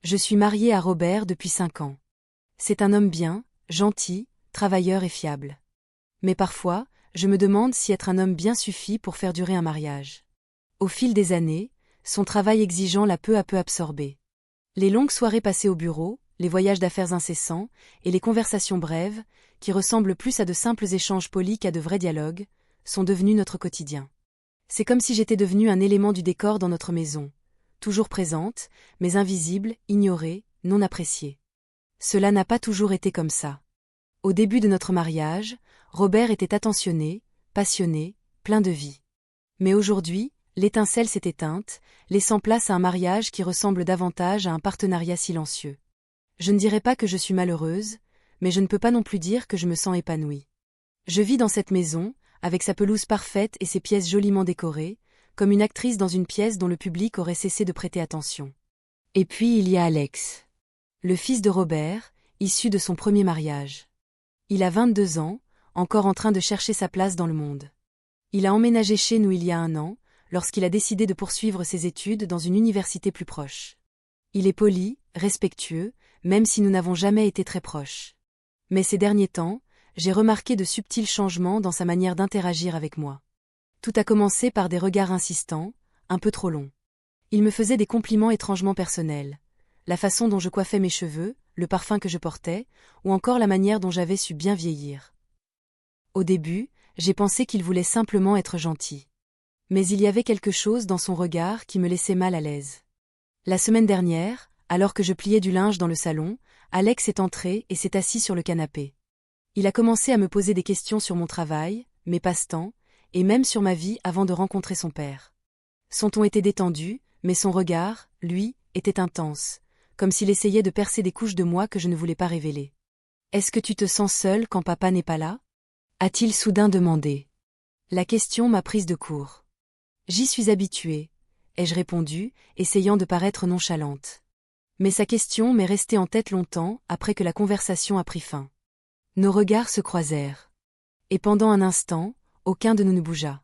Je suis mariée à Robert depuis 5 ans. C'est un homme bien, gentil, travailleur et fiable. Mais parfois, je me demande si être un homme bien suffit pour faire durer un mariage. Au fil des années, son travail exigeant l'a peu à peu absorbé. Les longues soirées passées au bureau, les voyages d'affaires incessants, et les conversations brèves, qui ressemblent plus à de simples échanges polis qu'à de vrais dialogues, sont devenus notre quotidien. C'est comme si j'étais devenue un élément du décor dans notre maison, toujours présente, mais invisible, ignorée, non appréciée. Cela n'a pas toujours été comme ça. Au début de notre mariage, Robert était attentionné, passionné, plein de vie. Mais aujourd'hui, l'étincelle s'est éteinte, laissant place à un mariage qui ressemble davantage à un partenariat silencieux. Je ne dirais pas que je suis malheureuse, mais je ne peux pas non plus dire que je me sens épanouie. Je vis dans cette maison, avec sa pelouse parfaite et ses pièces joliment décorées, comme une actrice dans une pièce dont le public aurait cessé de prêter attention. Et puis il y a Alex, le fils de Robert, issu de son premier mariage. Il a 22 ans, encore en train de chercher sa place dans le monde. Il a emménagé chez nous il y a 1 an, lorsqu'il a décidé de poursuivre ses études dans une université plus proche. Il est poli, respectueux, même si nous n'avons jamais été très proches. Mais ces derniers temps, j'ai remarqué de subtils changements dans sa manière d'interagir avec moi. Tout a commencé par des regards insistants, un peu trop longs. Il me faisait des compliments étrangement personnels. La façon dont je coiffais mes cheveux, le parfum que je portais, ou encore la manière dont j'avais su bien vieillir. Au début, j'ai pensé qu'il voulait simplement être gentil. Mais il y avait quelque chose dans son regard qui me laissait mal à l'aise. La semaine dernière, alors que je pliais du linge dans le salon, Alex est entré et s'est assis sur le canapé. Il a commencé à me poser des questions sur mon travail, mes passe-temps, et même sur ma vie avant de rencontrer son père. Son ton était détendu, mais son regard, lui, était intense, comme s'il essayait de percer des couches de moi que je ne voulais pas révéler. « Est-ce que tu te sens seule quand papa n'est pas là ?» a-t-il soudain demandé. La question m'a prise de court. J'y suis habituée, ai-je répondu, essayant de paraître nonchalante. Mais sa question m'est restée en tête longtemps après que la conversation a pris fin. Nos regards se croisèrent. Et pendant un instant, aucun de nous ne bougea.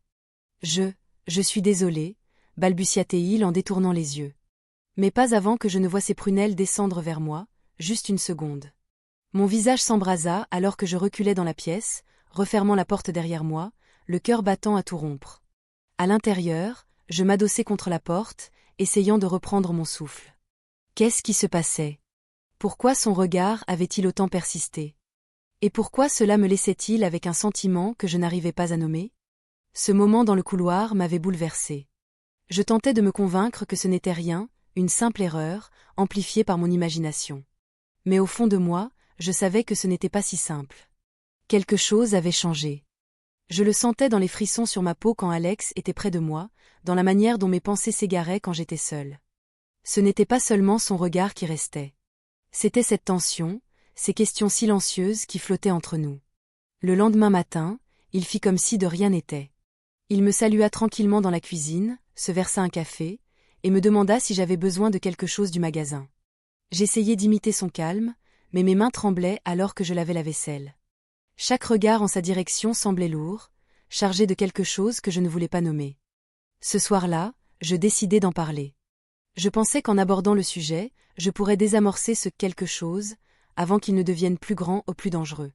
Je suis désolée, balbutia-t-il en détournant les yeux. Mais pas avant que je ne voie ses prunelles descendre vers moi, juste une seconde. Mon visage s'embrasa alors que je reculais dans la pièce, refermant la porte derrière moi, le cœur battant à tout rompre. À l'intérieur, je m'adossai contre la porte, essayant de reprendre mon souffle. Qu'est-ce qui se passait? Pourquoi son regard avait-il autant persisté? Et pourquoi cela me laissait-il avec un sentiment que je n'arrivais pas à nommer? Ce moment dans le couloir m'avait bouleversé. Je tentais de me convaincre que ce n'était rien, une simple erreur, amplifiée par mon imagination. Mais au fond de moi, je savais que ce n'était pas si simple. Quelque chose avait changé. Je le sentais dans les frissons sur ma peau quand Alex était près de moi, dans la manière dont mes pensées s'égaraient quand j'étais seule. Ce n'était pas seulement son regard qui restait. C'était cette tension, ces questions silencieuses qui flottaient entre nous. Le lendemain matin, il fit comme si de rien n'était. Il me salua tranquillement dans la cuisine, se versa un café, et me demanda si j'avais besoin de quelque chose du magasin. J'essayais d'imiter son calme, mais mes mains tremblaient alors que je lavais la vaisselle. Chaque regard en sa direction semblait lourd, chargé de quelque chose que je ne voulais pas nommer. Ce soir-là, je décidai d'en parler. Je pensais qu'en abordant le sujet, je pourrais désamorcer ce quelque chose, avant qu'il ne devienne plus grand ou plus dangereux.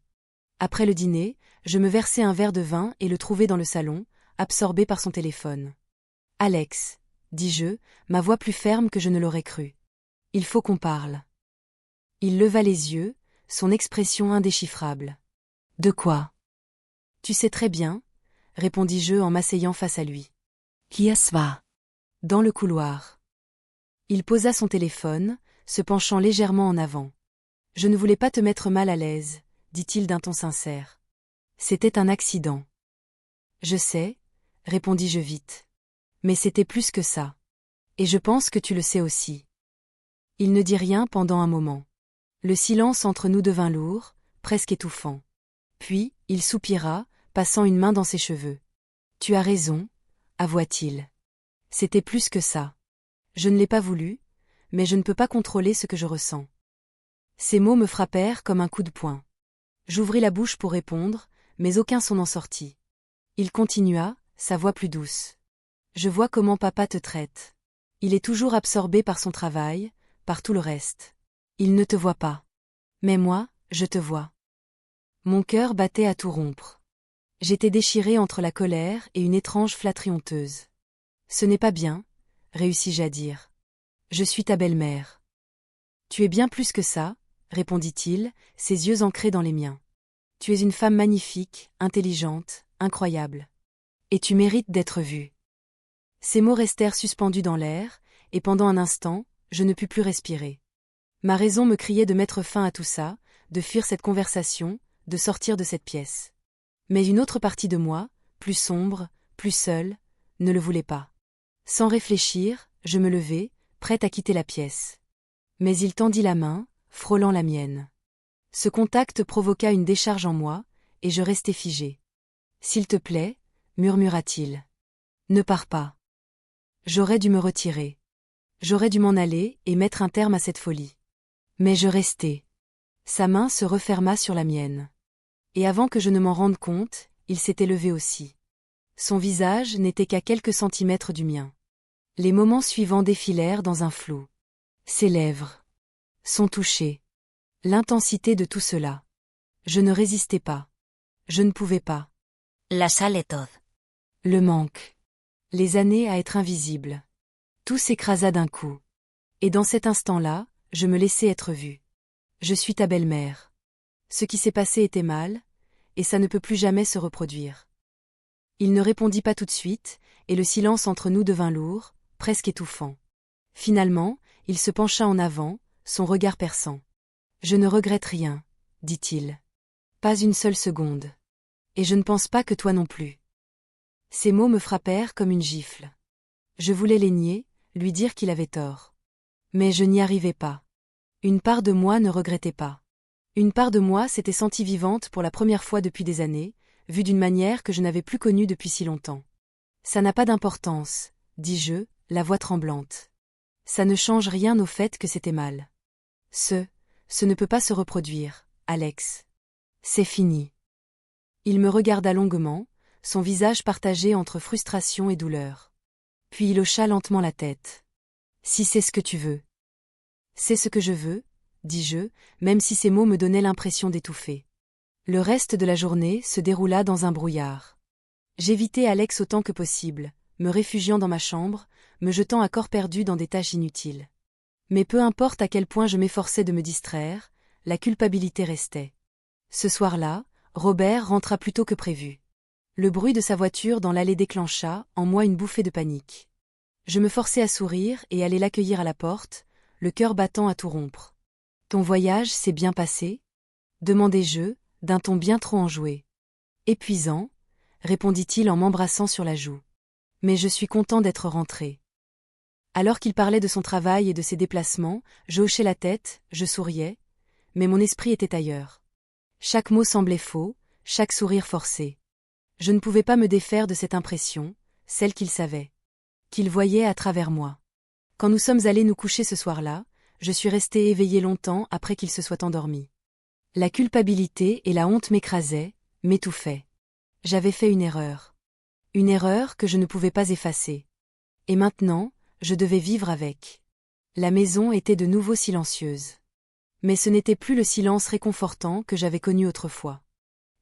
Après le dîner, je me versai un verre de vin et le trouvai dans le salon, absorbé par son téléphone. « Alex, dis-je, ma voix plus ferme que je ne l'aurais cru. Il faut qu'on parle. » Il leva les yeux, son expression indéchiffrable. « De quoi? » Tu sais très bien, répondis-je en m'asseyant face à lui. Qui est-ce va? Dans le couloir. Il posa son téléphone, se penchant légèrement en avant. Je ne voulais pas te mettre mal à l'aise, dit-il d'un ton sincère. C'était un accident. Je sais, répondis-je vite. Mais c'était plus que ça. Et je pense que tu le sais aussi. Il ne dit rien pendant un moment. Le silence entre nous devint lourd, presque étouffant. Puis, il soupira, passant une main dans ses cheveux. Tu as raison, avoua-t-il. C'était plus que ça. Je ne l'ai pas voulu, mais je ne peux pas contrôler ce que je ressens. Ces mots me frappèrent comme un coup de poing. J'ouvris la bouche pour répondre, mais aucun son n'en sortit. Il continua, sa voix plus douce. Je vois comment papa te traite. Il est toujours absorbé par son travail, par tout le reste. Il ne te voit pas. Mais moi, je te vois. Mon cœur battait à tout rompre. J'étais déchirée entre la colère et une étrange flatterie honteuse. Ce n'est pas bien, réussis-je à dire. Je suis ta belle-mère. Tu es bien plus que ça, répondit-il, ses yeux ancrés dans les miens. Tu es une femme magnifique, intelligente, incroyable. Et tu mérites d'être vue. Ces mots restèrent suspendus dans l'air, et pendant un instant, je ne pus plus respirer. Ma raison me criait de mettre fin à tout ça, de fuir cette conversation, de sortir de cette pièce. Mais une autre partie de moi, plus sombre, plus seule, ne le voulait pas. Sans réfléchir, je me levai, prête à quitter la pièce. Mais il tendit la main, frôlant la mienne. Ce contact provoqua une décharge en moi, et je restai figée. « S'il te plaît, murmura-t-il. Ne pars pas. » J'aurais dû me retirer. J'aurais dû m'en aller et mettre un terme à cette folie. Mais je restai. Sa main se referma sur la mienne. Et avant que je ne m'en rende compte, il s'était levé aussi. Son visage n'était qu'à quelques centimètres du mien. Les moments suivants défilèrent dans un flou. Ses lèvres. Son toucher. L'intensité de tout cela. Je ne résistais pas. Je ne pouvais pas. La soledad. Le manque. Les années à être invisible. Tout s'écrasa d'un coup. Et dans cet instant-là, je me laissai être vue. Je suis ta belle-mère. Ce qui s'est passé était mal, et ça ne peut plus jamais se reproduire. Il ne répondit pas tout de suite, et le silence entre nous devint lourd, presque étouffant. Finalement, il se pencha en avant, son regard perçant. « Je ne regrette rien, dit-il. Pas une seule seconde. Et je ne pense pas que toi non plus. » Ces mots me frappèrent comme une gifle. Je voulais les nier, lui dire qu'il avait tort. Mais je n'y arrivais pas. Une part de moi ne regrettait pas. Une part de moi s'était sentie vivante pour la première fois depuis des années, vue d'une manière que je n'avais plus connue depuis si longtemps. « Ça n'a pas d'importance, dis-je, la voix tremblante. Ça ne change rien au fait que c'était mal. Ce ne peut pas se reproduire, Alex. C'est fini. » Il me regarda longuement, son visage partagé entre frustration et douleur. Puis il hocha lentement la tête. « Si c'est ce que tu veux. » « C'est ce que je veux, dis-je, même si ces mots me donnaient l'impression d'étouffer. Le reste de la journée se déroula dans un brouillard. J'évitai Alex autant que possible, me réfugiant dans ma chambre, me jetant à corps perdu dans des tâches inutiles. Mais peu importe à quel point je m'efforçais de me distraire, la culpabilité restait. Ce soir-là, Robert rentra plus tôt que prévu. Le bruit de sa voiture dans l'allée déclencha en moi une bouffée de panique. Je me forçai à sourire et allai l'accueillir à la porte, le cœur battant à tout rompre. « Ton voyage s'est bien passé ?» demandai-je, d'un ton bien trop enjoué. « Épuisant, » répondit-il en m'embrassant sur la joue. « Mais je suis content d'être rentré. » Alors qu'il parlait de son travail et de ses déplacements, je hochais la tête, je souriais, mais mon esprit était ailleurs. Chaque mot semblait faux, chaque sourire forcé. Je ne pouvais pas me défaire de cette impression, celle qu'il savait. Qu'il voyait à travers moi. Quand nous sommes allés nous coucher ce soir-là, je suis restée éveillée longtemps après qu'il se soit endormi. La culpabilité et la honte m'écrasaient, m'étouffaient. J'avais fait une erreur. Une erreur que je ne pouvais pas effacer. Et maintenant, je devais vivre avec. La maison était de nouveau silencieuse. Mais ce n'était plus le silence réconfortant que j'avais connu autrefois.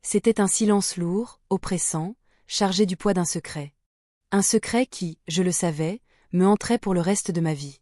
C'était un silence lourd, oppressant, chargé du poids d'un secret. Un secret qui, je le savais, me hanterait pour le reste de ma vie.